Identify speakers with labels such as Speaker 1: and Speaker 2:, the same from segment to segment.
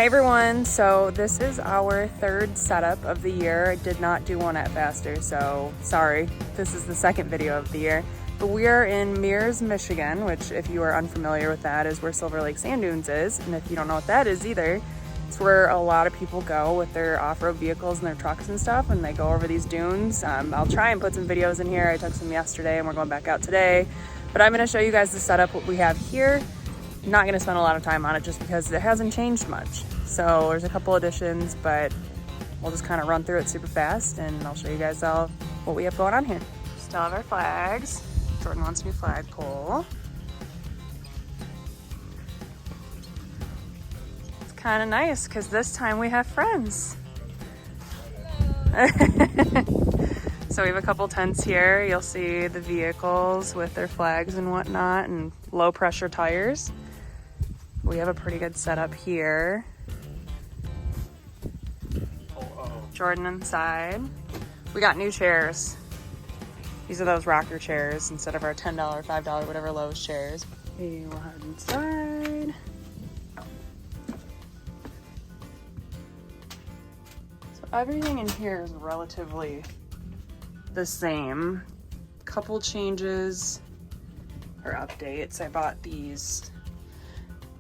Speaker 1: Hi everyone, so this is our third setup of the year. I did not do one at Faster, so sorry. This is the second video of the year. But we are in Mears, Michigan, which if you are unfamiliar with that is where Silver Lake Sand Dunes is. And if you don't know what that is either, it's where a lot of people go with their off-road vehicles and their trucks and stuff, and they go over these dunes. I'll try and put some videos in here. I took some yesterday and we're going back out today. But I'm gonna show you guys the setup, what we have here. I'm not gonna spend a lot of time on it just because it hasn't changed much. So there's a couple additions, but we'll just kind of run through it super fast and I'll show you guys all what we have going on here. Still have our flags. Jordan wants a new flagpole. It's kind of nice because this time we have friends. So we have a couple tents here. You'll see the vehicles with their flags and whatnot and low pressure tires. We have a pretty good setup here. Jordan inside. We got new chairs. These are those rocker chairs instead of our $10, $5, whatever Lowe's chairs. Okay, we'll head inside. So everything in here is relatively the same. Couple changes or updates. I bought these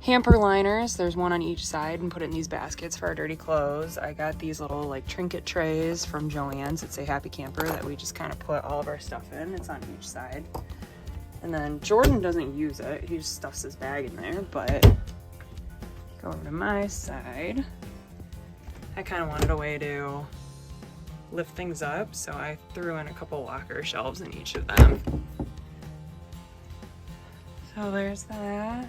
Speaker 1: hamper liners. There's one on each side, and put it in these baskets for our dirty clothes. I got these little like trinket trays from Joann's that say Happy Camper that we just kind of put all of our stuff in. It's on each side. And then Jordan doesn't use it. He just stuffs his bag in there, but go over to my side. I kind of wanted a way to lift things up, so I threw in a couple locker shelves in each of them. So there's that.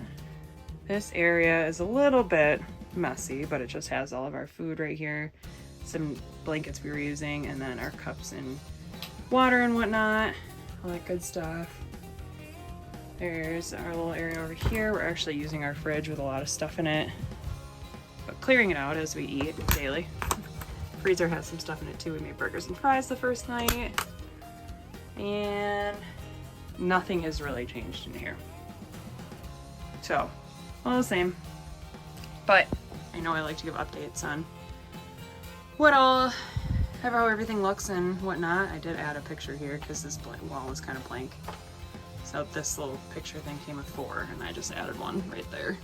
Speaker 1: This area is a little bit messy, but it just has all of our food right here, some blankets we were using, and then our cups and water and whatnot, all that good stuff. There's our little area over here. We're actually using our fridge with a lot of stuff in it, but clearing it out as we eat daily. Freezer has some stuff in it too. We made burgers and fries the first night, and nothing has really changed in here. So, all the same, but I know I like to give updates on how everything looks and whatnot. I did add a picture here because this wall is kind of blank. So this little picture thing came with 4, and I just added one right there.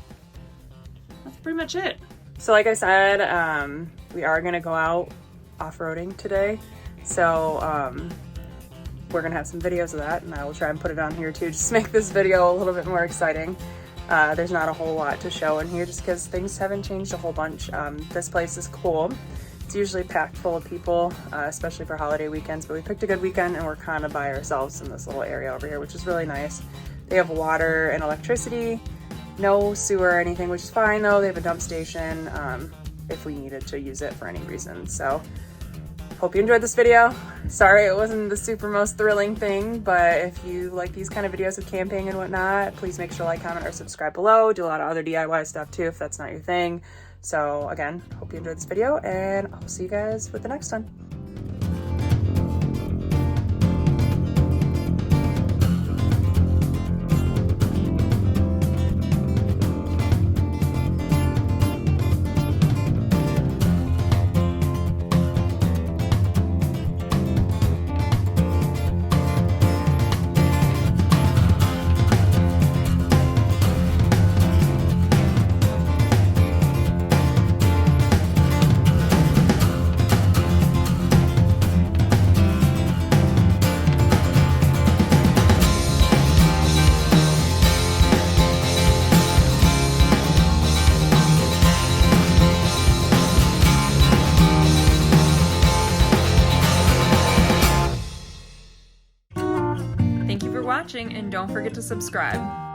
Speaker 1: That's pretty much it. So like I said, we are gonna go out off-roading today. So we're gonna have some videos of that, and I will try and put it on here too, just to make this video a little bit more exciting. There's not a whole lot to show in here just because things haven't changed a whole bunch. This place is cool. It's usually packed full of people, especially for holiday weekends, but we picked a good weekend and we're kind of by ourselves in this little area over here, which is really nice. They have water and electricity, no sewer or anything, which is fine though. They have a dump station if we needed to use it for any reason. So hope you enjoyed this video. Sorry it wasn't the super most thrilling thing, but if you like these kind of videos of camping and whatnot, please make sure to like, comment, or subscribe below. Do a lot of other DIY stuff too if that's not your thing. So again, hope you enjoyed this video, and I'll see you guys with the next one. Thank you for watching, and don't forget to subscribe.